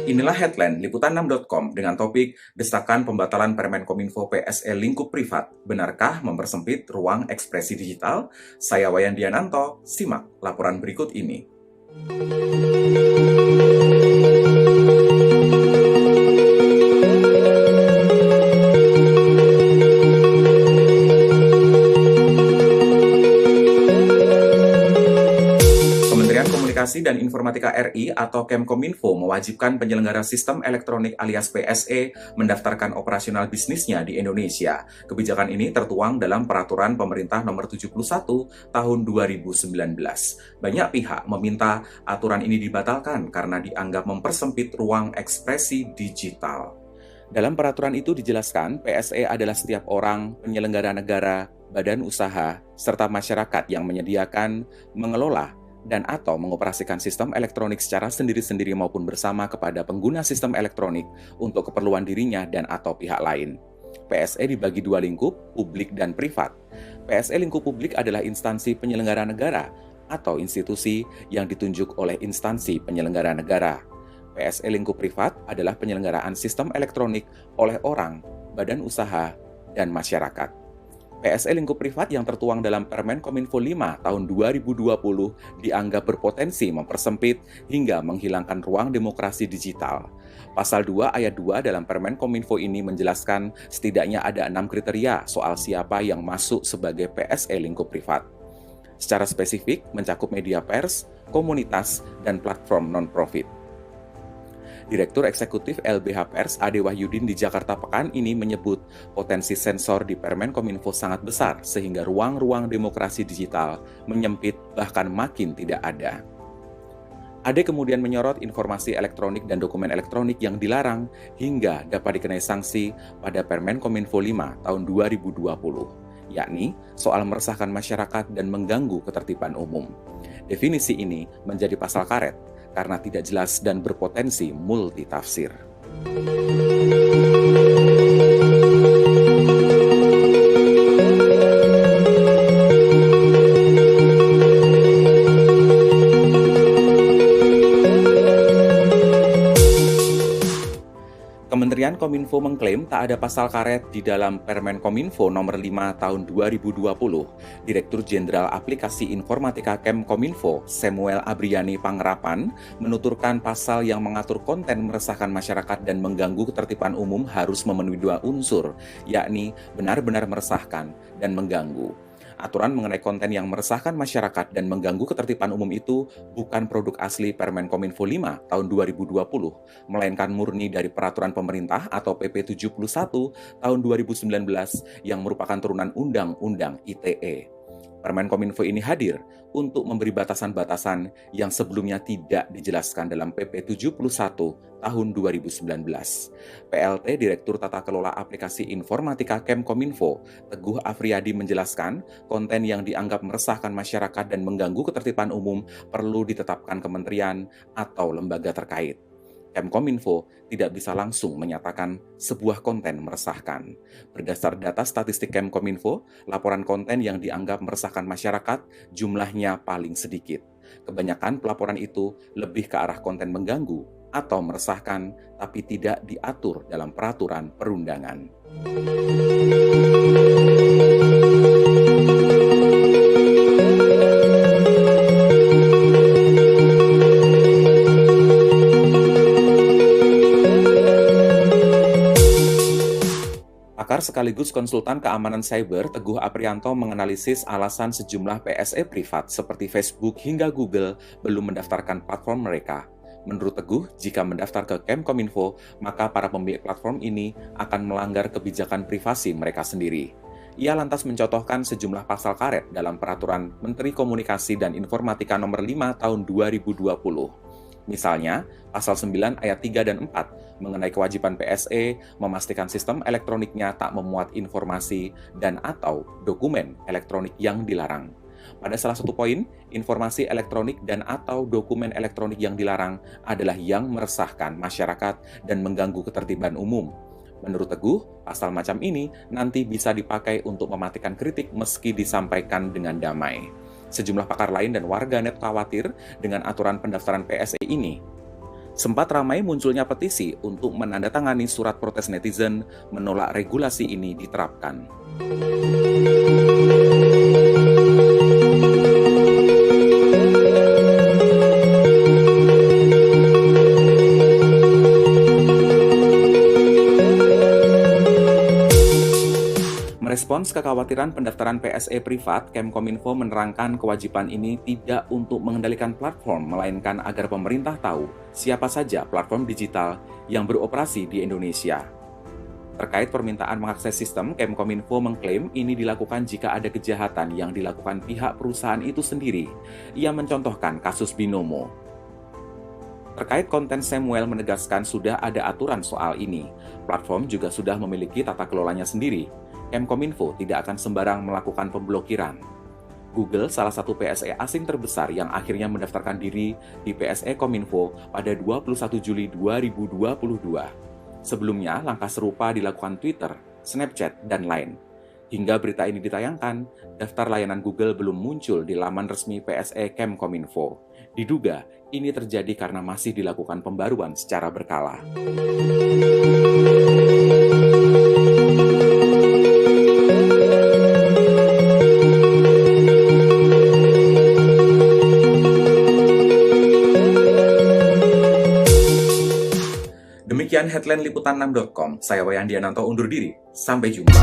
Inilah headline Liputan6.com dengan topik Desakan Pembatalan Permen Kominfo PSE Lingkup Privat. Benarkah mempersempit ruang ekspresi digital? Saya Wayan Diananto, simak laporan berikut ini. Kementerian Komunikasi dan Informatika RI atau Kemkominfo mewajibkan penyelenggara sistem elektronik alias PSE mendaftarkan operasional bisnisnya di Indonesia. Kebijakan ini tertuang dalam Peraturan Pemerintah Nomor 71 Tahun 2019. Banyak pihak meminta aturan ini dibatalkan karena dianggap mempersempit ruang ekspresi digital. Dalam peraturan itu dijelaskan, PSE adalah setiap orang, penyelenggara negara, badan usaha, serta masyarakat yang menyediakan, mengelola, dan atau mengoperasikan sistem elektronik secara sendiri-sendiri maupun bersama kepada pengguna sistem elektronik untuk keperluan dirinya dan atau pihak lain. PSE dibagi dua lingkup, publik dan privat. PSE lingkup publik adalah instansi penyelenggara negara atau institusi yang ditunjuk oleh instansi penyelenggara negara. PSE lingkup privat adalah penyelenggaraan sistem elektronik oleh orang, badan usaha, dan masyarakat. PSE lingkup privat yang tertuang dalam Permen Kominfo 5 tahun 2020 dianggap berpotensi mempersempit hingga menghilangkan ruang demokrasi digital. Pasal 2 ayat 2 dalam Permen Kominfo ini menjelaskan setidaknya ada 6 kriteria soal siapa yang masuk sebagai PSE lingkup privat. Secara spesifik mencakup media pers, komunitas, dan platform non-profit. Direktur Eksekutif LBH Pers Ade Wahyudin di Jakarta pekan ini menyebut potensi sensor di Permen Kominfo sangat besar sehingga ruang-ruang demokrasi digital menyempit bahkan makin tidak ada. Ade kemudian menyorot informasi elektronik dan dokumen elektronik yang dilarang hingga dapat dikenai sanksi pada Permen Kominfo 5 tahun 2020, yakni soal meresahkan masyarakat dan mengganggu ketertiban umum. Definisi ini menjadi pasal karet karena tidak jelas dan berpotensi multitafsir. Kementerian Kominfo mengklaim tak ada pasal karet di dalam Permen Kominfo nomor 5 tahun 2020. Direktur Jenderal Aplikasi Informatika Kemkominfo, Samuel Abriani Pangerapan, menuturkan pasal yang mengatur konten meresahkan masyarakat dan mengganggu ketertiban umum harus memenuhi dua unsur, yakni benar-benar meresahkan dan mengganggu. Aturan mengenai konten yang meresahkan masyarakat dan mengganggu ketertiban umum itu bukan produk asli Permen Kominfo 5 tahun 2020, melainkan murni dari Peraturan Pemerintah atau PP 71 tahun 2019 yang merupakan turunan Undang-Undang ITE. Permen Kominfo ini hadir untuk memberi batasan-batasan yang sebelumnya tidak dijelaskan dalam PP 71 tahun 2019. PLT Direktur Tata Kelola Aplikasi Informatika Kemkominfo, Teguh Afriyadi menjelaskan, konten yang dianggap meresahkan masyarakat dan mengganggu ketertiban umum perlu ditetapkan kementerian atau lembaga terkait. Kemkominfo tidak bisa langsung menyatakan sebuah konten meresahkan. Berdasar data statistik Kemkominfo, laporan konten yang dianggap meresahkan masyarakat jumlahnya paling sedikit. Kebanyakan pelaporan itu lebih ke arah konten mengganggu atau meresahkan, tapi tidak diatur dalam peraturan perundangan. Pakar sekaligus konsultan keamanan cyber Teguh Aprianto menganalisis alasan sejumlah PSE privat seperti Facebook hingga Google belum mendaftarkan platform mereka. Menurut Teguh, jika mendaftar ke Kemkominfo, maka para pemilik platform ini akan melanggar kebijakan privasi mereka sendiri. Ia lantas mencontohkan sejumlah pasal karet dalam Peraturan Menteri Komunikasi dan Informatika Nomor 5 Tahun 2020. Misalnya, pasal 9 ayat 3 dan 4 mengenai kewajiban PSE memastikan sistem elektroniknya tak memuat informasi dan atau dokumen elektronik yang dilarang. Pada salah satu poin, informasi elektronik dan atau dokumen elektronik yang dilarang adalah yang meresahkan masyarakat dan mengganggu ketertiban umum. Menurut Teguh, pasal macam ini nanti bisa dipakai untuk mematikan kritik meski disampaikan dengan damai. Sejumlah pakar lain dan warganet khawatir dengan aturan pendaftaran PSE ini. Sempat ramai munculnya petisi untuk menandatangani surat protes netizen menolak regulasi ini diterapkan. Merespons kekhawatiran pendaftaran PSE privat, Kemkominfo menerangkan kewajiban ini tidak untuk mengendalikan platform, melainkan agar pemerintah tahu siapa saja platform digital yang beroperasi di Indonesia. Terkait permintaan mengakses sistem, Kemkominfo mengklaim ini dilakukan jika ada kejahatan yang dilakukan pihak perusahaan itu sendiri. Ia mencontohkan kasus Binomo. Terkait konten, Samuel menegaskan sudah ada aturan soal ini. Platform juga sudah memiliki tata kelolanya sendiri. Kemkominfo tidak akan sembarang melakukan pemblokiran. Google, salah satu PSE asing terbesar yang akhirnya mendaftarkan diri di PSE Kominfo pada 21 Juli 2022. Sebelumnya, langkah serupa dilakukan Twitter, Snapchat, dan lain. Hingga berita ini ditayangkan, daftar layanan Google belum muncul di laman resmi PSE Kemkominfo. Diduga, ini terjadi karena masih dilakukan pembaruan secara berkala. Demikian headline liputan6.com. Saya Wayan Diananto undur diri. Sampai jumpa.